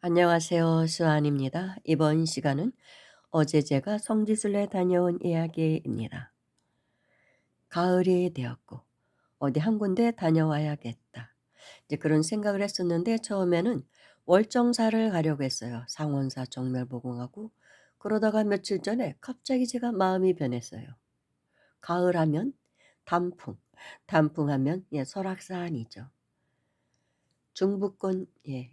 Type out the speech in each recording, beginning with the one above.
안녕하세요. 수아입니다. 이번 시간은 어제 제가 성지순례 다녀온 이야기입니다. 가을이 되었고 어디 한 군데 다녀와야겠다. 이제 그런 생각을 했었는데 처음에는 월정사를 가려고 했어요. 상원사 정멸보궁하고 그러다가 며칠 전에 갑자기 제가 마음이 변했어요. 가을하면 단풍, 단풍하면 설악산이죠. 중부권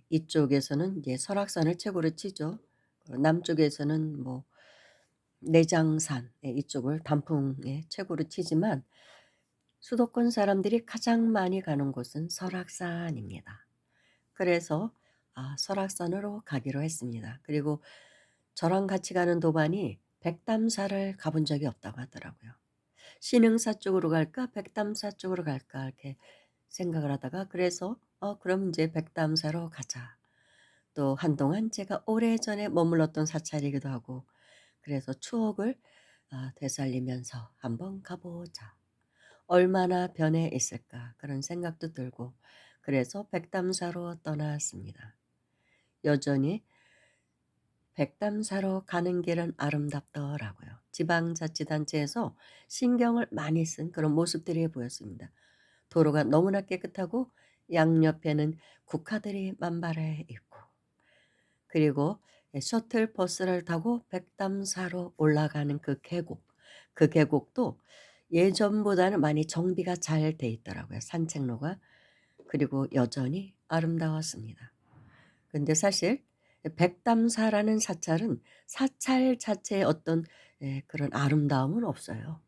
이쪽에서는 이제 설악산을 최고로 치죠. 남쪽에서는 뭐 내장산 이쪽을 단풍에 최고로 치지만 수도권 사람들이 가장 많이 가는 곳은 설악산입니다. 그래서 설악산으로 가기로 했습니다. 그리고 저랑 같이 가는 도반이 백담사를 가본 적이 없다고 하더라고요. 신흥사 쪽으로 갈까 백담사 쪽으로 갈까 이렇게 생각을 하다가 그래서 그럼 이제 백담사로 가자. 또 한동안 제가 오래전에 머물렀던 사찰이기도 하고 그래서 추억을 되살리면서 '한번 가 보자. 얼마나 변해 있을까.' 그런 생각도 들고 그래서 백담사로 떠났습니다. 여전히 백담사로 가는 길은 아름답더라고요. 지방자치단체에서 신경을 많이 쓴 그런 모습들이 보였습니다. 도로가 너무나 깨끗하고 양옆에는 국화들이 만발해 있고 그리고 셔틀 버스를 타고 백담사로 올라가는 그 계곡, 그 계곡도 예전보다는 많이 정비가 잘 돼 있더라고요, 산책로가. 그리고 여전히 아름다웠습니다. 근데 사실 백담사라는 사찰은 사찰 자체의 어떤 그런 아름다움은 없어요.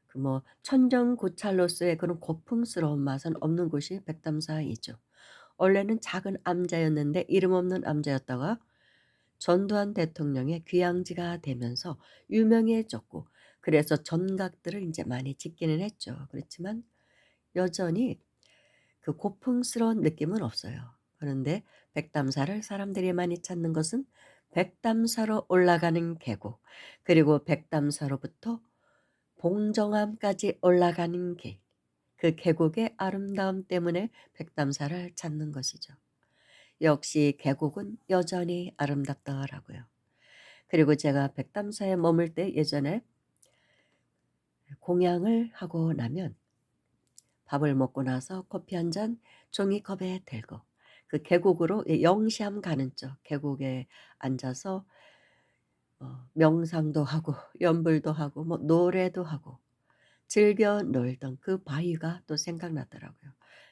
그 뭐 천정고찰로서의 그런 고풍스러운 맛은 없는 곳이 백담사이죠. 원래는 작은 암자였는데 이름 없는 암자였다가 전두환 대통령의 귀향지가 되면서 유명해졌고 그래서 전각들을 인제 많이 짓기는 했죠. 그렇지만 여전히 그 고풍스러운 느낌은 없어요. 그런데 백담사를 사람들이 많이 찾는 것은 백담사로 올라가는 계곡 그리고 백담사로부터 봉정암까지 올라가는 길 그 계곡의 아름다움 때문에 백담사를 찾는 것이죠. 역시 계곡은 여전히 아름답더라고요. 그리고 제가 백담사에 머물 때 예전에 공양을 하고 나면 밥을 먹고 나서 커피 한 잔 종이컵에 들고 그 계곡으로 영시함 가는 쪽 계곡에 앉아서 명상도 하고 연불도 하고 뭐 노래도 하고 즐겨 놀던 그 바위가 또 생각나더라고요.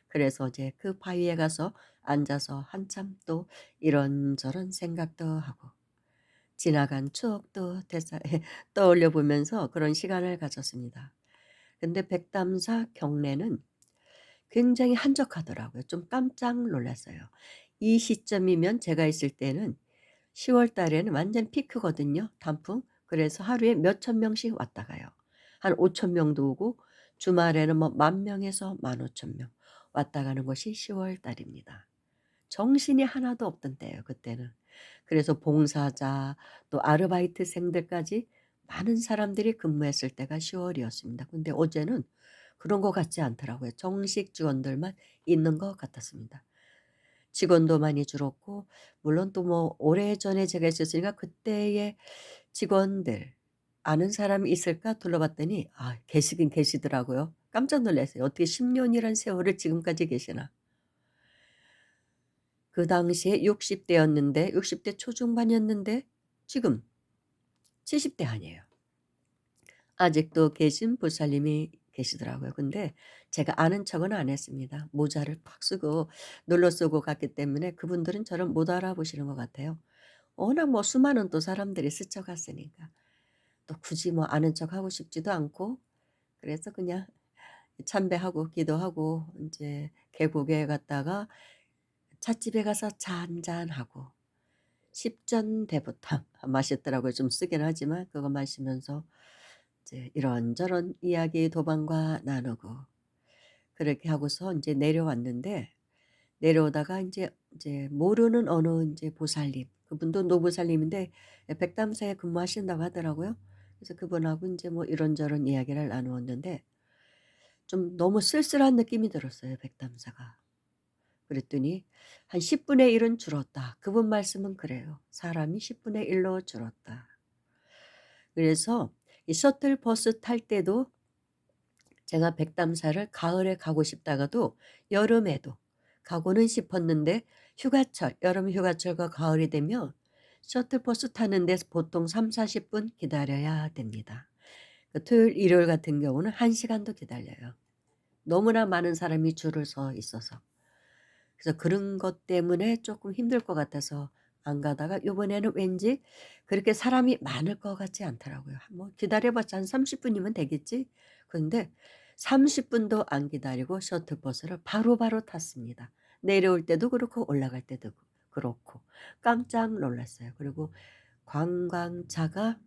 그래서 이제 그 바위에 가서 앉아서 한참 또 이런저런 생각도 하고 지나간 추억도 떠올려 보면서 그런 시간을 가졌습니다. 근데 백담사 경내는 굉장히 한적하더라고요. 좀 깜짝 놀랐어요. 이 시점이면 제가 있을 때는 10월 달에는 완전 피크거든요, 단풍. 그래서 하루에 몇천 명씩 왔다 가요. 한 5천 명도 오고 주말에는 뭐 10,000명에서 15,000명 왔다 가는 것이 10월 달입니다. 정신이 하나도 없던 때예요 그때는. 그래서 봉사자 또 아르바이트생들까지 많은 사람들이 근무했을 때가 10 월이었습니다. 근데 어제는 그런 것 같지 않더라고요. 정식 직원들만 있는 것 같았습니다. 직원도 많이 줄었고 물론 또 뭐 오래전에 제가 있었으니까 그때의 직원들 아는 사람이 있을까 둘러봤더니 계시긴 계시더라고요. 깜짝 놀랐어요. 어떻게 10 년이란 세월을 지금까지 계시나. 그 당시에 60 대였는데 60대 초중반이었는데 지금 70대 아니에요. 아직도 계신 보살님이 계시더라고요. 근데 제가 아는 척은 안 했습니다. 모자를 팍 쓰고 눌러 쓰고 갔기 때문에 그분들은 저를 못 알아보시는 것 같아요. 워낙 뭐 수많은 또 사람들이 스쳐갔으니까. 또 굳이 뭐 아는 척하고 싶지도 않고 그래서 그냥 참배하고 기도하고 인제 계곡에 갔다가 찻집에 가서 차 한 잔하고 십전대보탕 맛있더라고요. 좀 쓰긴 하지만 그거 마시면서 이제 이런저런 이야기 도방과 나누고 그렇게 하고서 인제 내려왔는데 내려오다가 인제 모르는 어느 인제 보살님 그분도 노보살님인데 백담사에 근무하신다고 하더라고요. 그래서 그분하고 인제 뭐 이런저런 이야기를 나누었는데 좀 너무 쓸쓸한 느낌이 들었어요 백담사가. 그랬더니 한 10분의 1은 줄었다. 그분 말씀은 그래요. 사람이 10분의 1로 줄었다. 그래서 이 셔틀버스 탈 때도 제가 백담사를 가을에 가고 싶다가도 여름에도 가고는 싶었는데 휴가철, 여름 휴가철과 가을이 되면 셔틀버스 타는 데서 보통 3-40분 기다려야 됩니다. 그 토요일, 일요일 같은 경우는 1시간도 기다려요. 너무나 많은 사람이 줄을 서 있어서. 그래서 그런 것 때문에 조금 힘들 것 같아서 안 가다가 요번에는 왠지 그렇게 사람이 많을 것 같지 않더라고요. 뭐 기다려 봤자 한 30 분이면 되겠지. 그런데 30 분도 안 기다리고 셔틀버스를 바로바로 탔습니다. 내려올 때도 그렇고 올라갈 때도 그렇고 깜짝 놀랐어요. 그리고 관광차가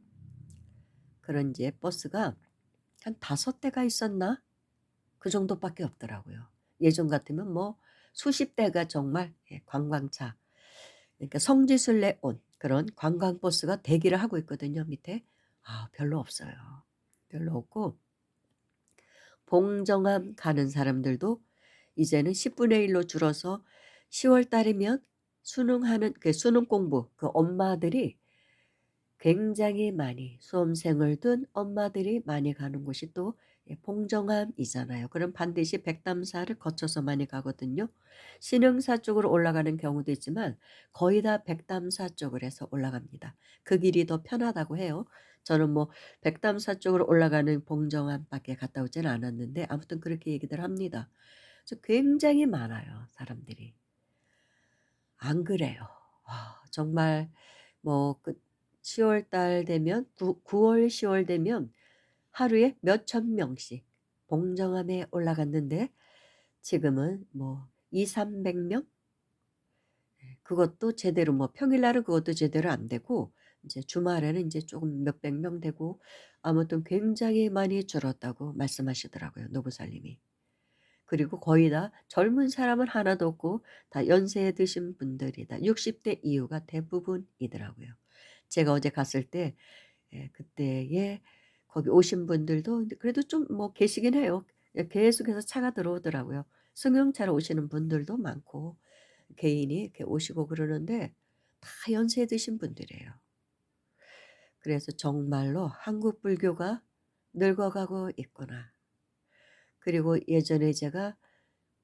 그런 이제 버스가 한 5 대가 있었나? 그 정도밖에 없더라고요. 예전 같으면 뭐 수십 대가 정말 관광차, 그러니까 성지순례 온 그런 관광버스가 대기를 하고 있거든요, 밑에. 별로 없어요. 별로 없고 봉정암 가는 사람들도 이제는 10분의 1로 줄어서 10월 달이면 수능하는 그 수능 공부 그 엄마들이 굉장히 많이 수험생을 둔 엄마들이 많이 가는 곳이 또 봉정암이잖아요. 그럼 반드시 백담사를 거쳐서 많이 가거든요. 신흥사 쪽으로 올라가는 경우도 있지만 거의 다 백담사 쪽을 해서 올라갑니다. 그 길이 더 편하다고 해요. 저는 뭐 백담사 쪽으로 올라가는 봉정암밖에 갔다 오지는 않았는데 아무튼 그렇게 얘기들 합니다. 그래서 굉장히 많아요, 사람들이. 안 그래요. 정말 그 10월 달 되면 9월 10월 되면 하루에 몇천 명씩 봉정암에 올라갔는데 지금은 뭐 2-300 명? 그것도 제대로 뭐 평일날은 그것도 제대로 안 되고 이제 주말에는 이제 조금 몇백 명 되고 아무튼 굉장히 많이 줄었다고 말씀하시더라고요, 노부살님이. 그리고 거의 다 젊은 사람은 하나도 없고 다 연세 드신 분들이다. 60대 이후가 대부분이더라고요. 제가 어제 갔을 때 그때에 거기 오신 분들도 근데 그래도 좀 뭐 계시긴 해요. 계속해서 차가 들어오더라고요. 승용차로 오시는 분들도 많고 개인이 이렇게 오시고 그러는데 다 연세 드신 분들이에요. 그래서 정말로 '한국 불교가 늙어가고 있구나.' 그리고 예전에 제가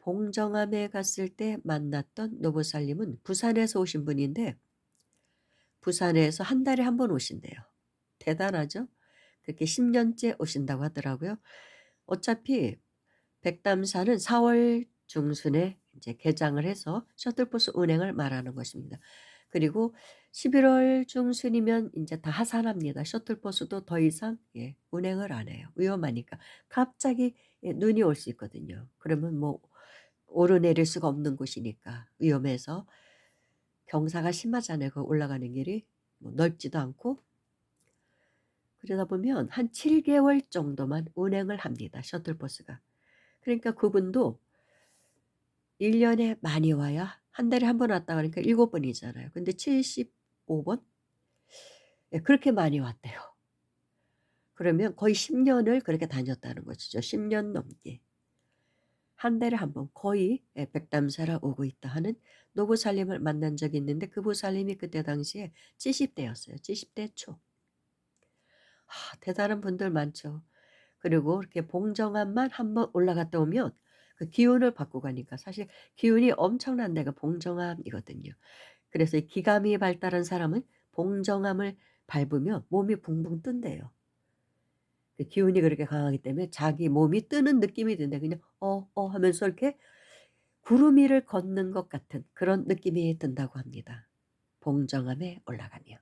봉정암에 갔을 때 만났던 노보살님은 부산에서 오신 분인데 부산에서 한 달에 한 번 오신대요. 대단하죠? 그렇게 10 년째 오신다고 하더라고요. 어차피 백담사는 4월 중순에 이제 개장을 해서 셔틀버스 운행을 말하는 것입니다. 그리고 11월 중순이면 이제 다 하산합니다. 셔틀버스도 더 이상 운행을 안 해요. 위험하니까. 갑자기 눈이 올 수 있거든요. 그러면 뭐 오르내릴 수가 없는 곳이니까 위험해서 경사가 심하잖아요. 그 올라가는 길이. 뭐 넓지도 않고. 그러다 보면 한 7 개월 정도만 운행을 합니다, 셔틀버스가. 그러니까 그분도 1 년에 많이 와야 한 달에 한 번 왔다 그러니까 7 번이잖아요. 근데 75 번? 그렇게 많이 왔대요. 그러면 거의 10 년을 그렇게 다녔다는 것이죠. 10년 넘게. 한 달에 한 번 거의 백담사라 오고 있다 하는 노부살님을 만난 적이 있는데 그 보살님이 그때 당시에 70 대였어요. 70대 초. 대단한 분들 많죠. 그리고 이렇게 봉정암만 한번 올라갔다 오면 그 기운을 받고 가니까 사실 기운이 엄청난 데가 봉정암이거든요. 그래서 이 기감이 발달한 사람은 봉정암을 밟으면 몸이 붕붕 뜬대요. 그 기운이 그렇게 강하기 때문에 자기 몸이 뜨는 느낌이 든대. 그냥 하면서 이렇게 구름 위를 걷는 것 같은 그런 느낌이 든다고 합니다, 봉정암에 올라가면.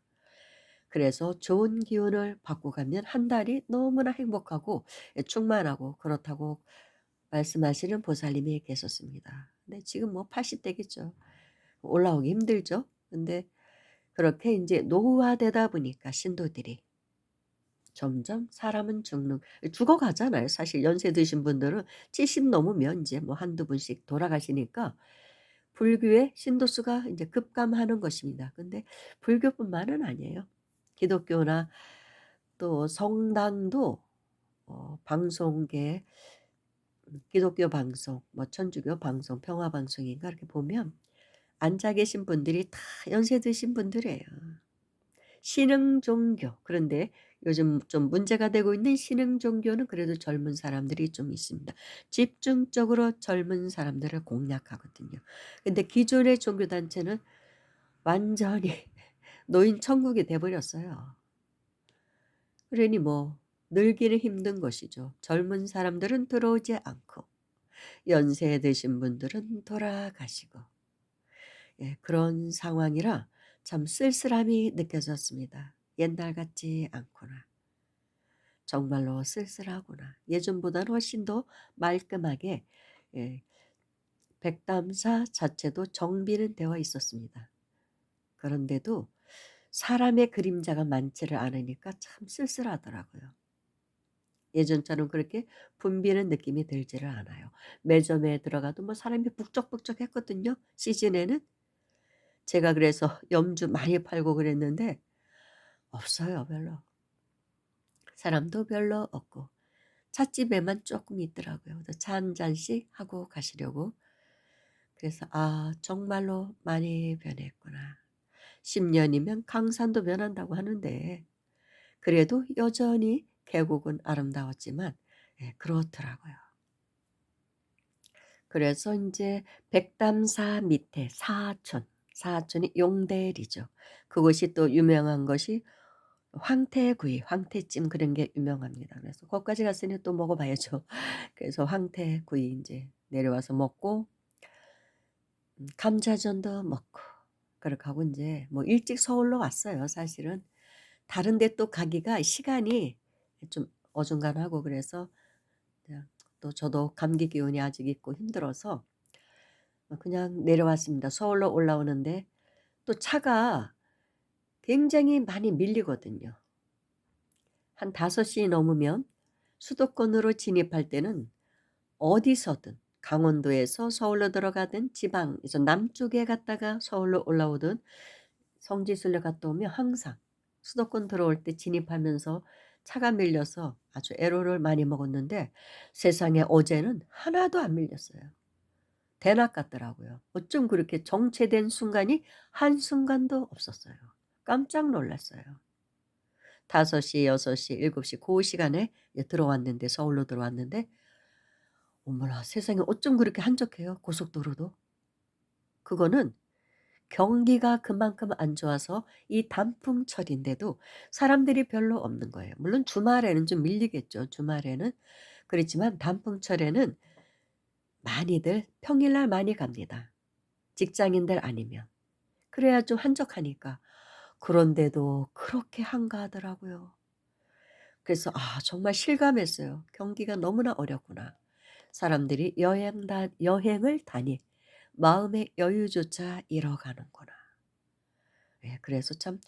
그래서 좋은 기운을 받고 가면 한 달이 너무나 행복하고 충만하고 그렇다고 말씀하시는 보살님이 계셨습니다. 근데 지금 뭐 80 대겠죠. 올라오기 힘들죠. 근데 그렇게 이제 노후화되다 보니까 신도들이 점점 사람은 죽어가잖아요. 사실 연세 드신 분들은 70 넘으면 이제 뭐 한두 분씩 돌아가시니까 불교의 신도수가 이제 급감하는 것입니다. 근데 불교뿐만은 아니에요. 기독교나 또 성당도 방송계 기독교 방송, 뭐 천주교 방송, 평화 방송인가 이렇게 보면 앉아 계신 분들이 다 연세 드신 분들이에요. 신흥 종교. 그런데 요즘 좀 문제가 되고 있는 신흥 종교는 그래도 젊은 사람들이 좀 있습니다. 집중적으로 젊은 사람들을 공략하거든요. 근데 기존의 종교 단체는 완전히 노인 천국이 돼 버렸어요. 그러니 뭐 늘기는 힘든 것이죠. 젊은 사람들은 들어오지 않고 연세 드신 분들은 돌아가시고, 예, 그런 상황이라 참 쓸쓸함이 느껴졌습니다. 옛날 같지 않구나. 정말로 쓸쓸하구나. 예전보다는 훨씬 더 말끔하게, 예, 백담사 자체도 정비는 되어 있었습니다. 그런데도 사람의 그림자가 많지를 않으니까 참 쓸쓸하더라고요. 예전처럼 그렇게 붐비는 느낌이 들지를 않아요. 매점에 들어가도 뭐 사람이 북적북적했거든요, 시즌에는. 제가 그래서 염주 많이 팔고 그랬는데 없어요, 별로. 사람도 별로 없고 찻집에만 조금 있더라고요. 그래서 차 한 잔씩 하고 가시려고. 그래서 '아 정말로 많이 변했구나.' 10 년이면 강산도 변한다고 하는데 그래도 여전히 계곡은 아름다웠지만, 예, 그렇더라고요. 그래서 인제 백담사 밑에 사하촌, 사하촌이 용대리죠. 그곳이 또 유명한 것이 황태구이, 황태찜 그런 게 유명합니다. 그래서 거기까지 갔으니 또 먹어 봐야죠. 그래서 황태구이 인제 내려와서 먹고 감자전도 먹고 그렇게 하고 인제 뭐 일찍 서울로 왔어요 사실은. 다른 데 또 가기가 시간이 좀 어중간하고 그래서 그냥 또 저도 감기 기운이 아직 있고 힘들어서 그냥 내려왔습니다. 서울로 올라오는데 또 차가 굉장히 많이 밀리거든요. 한 5시 넘으면 수도권으로 진입할 때는 어디서든 강원도에서 서울로 들어가든 지방에서 남쪽에 갔다가 서울로 올라오든 성지순례 갔다 오면 항상 수도권 들어올 때 진입하면서 차가 밀려서 아주 애로를 많이 먹었는데 세상에 어제는 하나도 안 밀렸어요. 대낮 같더라고요. 어쩜 그렇게 정체된 순간이 한순간도 없었어요. 깜짝 놀랐어요. 5 시, 6 시, 7 시 고 시간에 예 들어왔는데 서울로 들어왔는데 어머나 세상에 어쩜 그렇게 한적해요 고속도로도. 그거는 경기가 그만큼 안 좋아서 이 단풍철인데도 사람들이 별로 없는 거예요. 물론 주말에는 좀 밀리겠죠 주말에는. 그렇지만 단풍철에는 많이들 평일날 많이 갑니다 직장인들 아니면. 그래야 좀 한적하니까. 그런데도 그렇게 한가하더라고요. 그래서 정말 실감했어요. '경기가 너무나 어렵구나. 사람들이 여행을 다니 마음의 여유조차 잃어가는구나.' 예, 그래서 참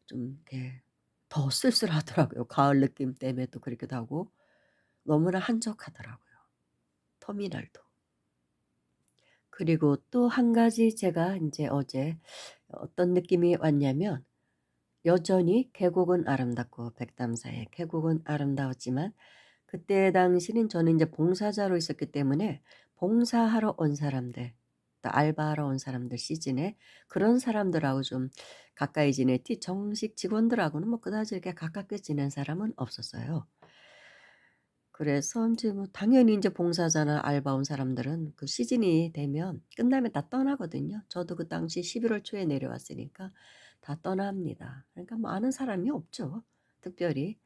좀 이렇게 더 쓸쓸하더라고요. 가을 느낌 때문에 또 그러기도 하고 너무나 한적하더라고요, 터미널도. 그리고 또 한 가지 제가 인제 어제 어떤 느낌이 왔냐면 여전히 계곡은 아름답고 백담사의 계곡은 아름다웠지만 그때 당시는 저는 인제 봉사자로 있었기 때문에 봉사하러 온 사람들, 또 알바하러 온 사람들 시즌에 그런 사람들하고 좀 가까이 지냈지 정식 직원들하고는 뭐 그다지 이렇게 가깝게 지낸 사람은 없었어요. 그래서 인제 뭐 당연히 인제 봉사자나 알바 온 사람들은 그 시즌이 되면 끝나면 다 떠나거든요. 저도 그 당시 11월 초에 내려왔으니까 다 떠납니다. 그러니까 뭐 아는 사람이 없죠, 특별히.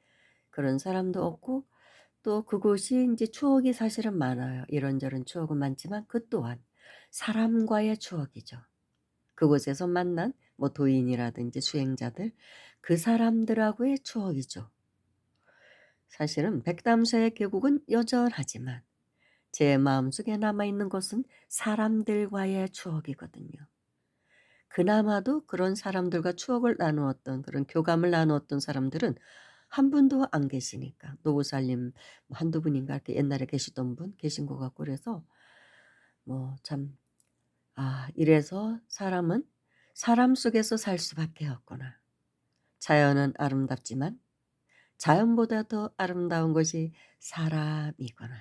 그런 사람도 없고 또 그곳이 인제 추억이 사실은 많아요. 이런저런 추억은 많지만 그 또한 사람과의 추억이죠. 그곳에서 만난 뭐 도인이라든지 수행자들 그 사람들하고의 추억이죠. 사실은 백담사의 계곡은 여전하지만 제 마음속에 남아 있는 것은 사람들과의 추억이거든요. 그나마도 그런 사람들과 추억을 나누었던 그런 교감을 나누었던 사람들은 한 분도 안 계시니까 노부살님 뭐 한두 분인가 이렇게 옛날에 계시던 분 계신 것 같고 그래서 뭐 참 '아 이래서 사람은 사람 속에서 살 수밖에 없구나. 자연은 아름답지만 자연보다 더 아름다운 것이 사람이구나.'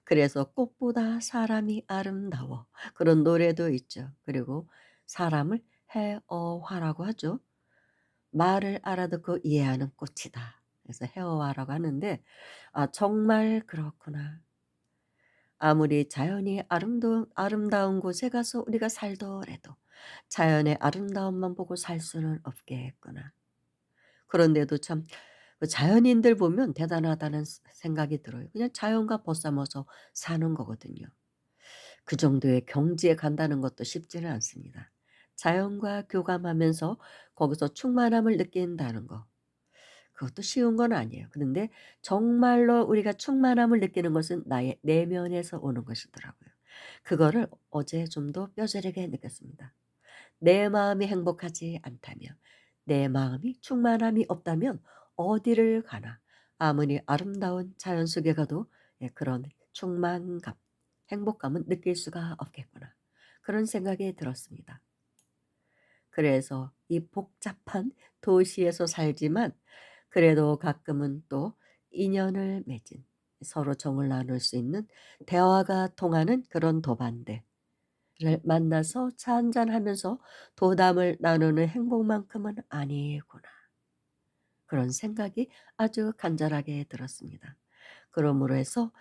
그래서 꽃보다 사람이 아름다워. 그런 노래도 있죠. 그리고 사람을 해어화라고 하죠. 말을 알아듣고 이해하는 꽃이다. 그래서 해어화라고 하는데 정말 그렇구나. 아무리 자연이 아름다운 곳에 가서 우리가 살더라도 자연의 아름다움만 보고 살 수는 없겠구나. 그런데도 참 그 자연인들 보면 대단하다는 생각이 들어요. 그냥 자연과 벗삼아서 사는 거거든요. 그 정도의 경지에 간다는 것도 쉽지는 않습니다. 자연과 교감하면서 거기서 충만함을 느낀다는 거. 그것도 쉬운 건 아니에요. 그런데 정말로 우리가 충만함을 느끼는 것은 나의 내면에서 오는 것이더라고요. 그거를 어제 좀 더 뼈저리게 느꼈습니다. 내 마음이 행복하지 않다면, 내 마음이 충만함이 없다면 어디를 가나 아무리 아름다운 자연 속에 가도 그런 충만감, 행복감은 느낄 수가 없겠구나. 그런 생각이 들었습니다. 그래서 이 복잡한 도시에서 살지만 그래도 가끔은 또 인연을 맺은 서로 정을 나눌 수 있는 대화가 통하는 그런 도반들 를 만나서 차 한잔하면서 도담을 나누는 행복만큼은 아니구나. 그런 생각이 아주 간절하게 들었습니다. 그러므로 해서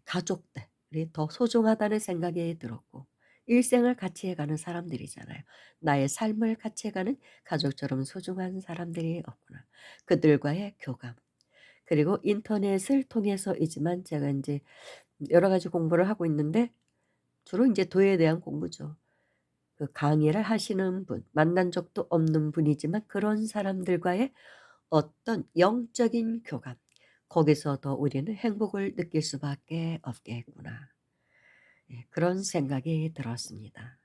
가족들이 더 소중하다는 생각이 들었고 일생을 같이 해가는 사람들이잖아요. 나의 삶을 같이 해가는 가족처럼 소중한 사람들이 없구나. 그들과의 교감. 그리고 인터넷을 통해서이지만 제가 이제 여러 가지 공부를 하고 있는데 주로 이제 도에 대한 공부죠. 그 강의를 하시는 분, 만난 적도 없는 분이지만 그런 사람들과의 어떤 영적인 교감, 거기서 더 우리는 행복을 느낄 수밖에 없겠구나. 그런 생각이 들었습니다.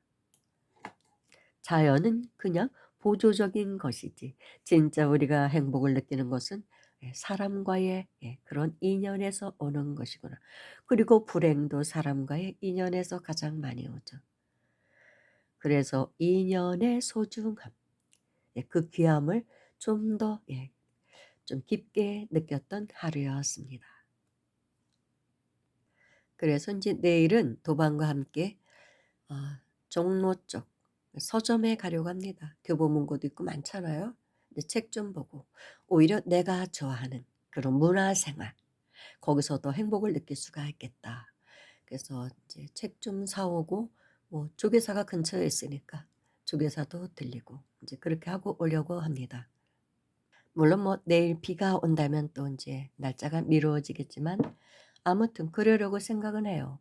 자연은 그냥 보조적인 것이지 진짜 우리가 행복을 느끼는 것은 사람과의 그런 인연에서 오는 것이구나. 그리고 불행도 사람과의 인연에서 가장 많이 오죠. 그래서 인연의 소중함, 그 귀함을 좀 더 좀 깊게 느꼈던 하루였습니다. 그래서 이제 내일은 도반과 함께 종로 쪽 서점에 가려고 합니다. 교보문고도 있고 많잖아요. 근데 책 좀 보고 오히려 내가 좋아하는 그런 문화생활 거기서 더 행복을 느낄 수가 있겠다. 그래서 이제 책 좀 사 오고 뭐 조계사가 근처에 있으니까 조계사도 들리고 이제 그렇게 하고 오려고 합니다. 물론 뭐 내일 비가 온다면 또 인제 날짜가 미루어지겠지만 아무튼 그러려고 생각은 해요.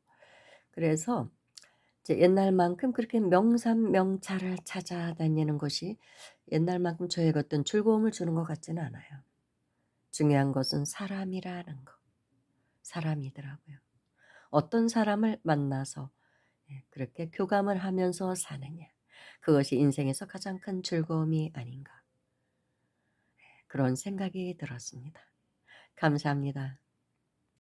그래서 이제 옛날만큼 그렇게 명산명찰을 찾아다니는 것이 옛날만큼 저에게 어떤 즐거움을 주는 것 같지는 않아요. 중요한 것은 사람이라는 거. 사람이더라고요. 어떤 사람을 만나서 그렇게 교감을 하면서 사느냐. 그것이 인생에서 가장 큰 즐거움이 아닌가. 그런 생각이 들었습니다. 감사합니다.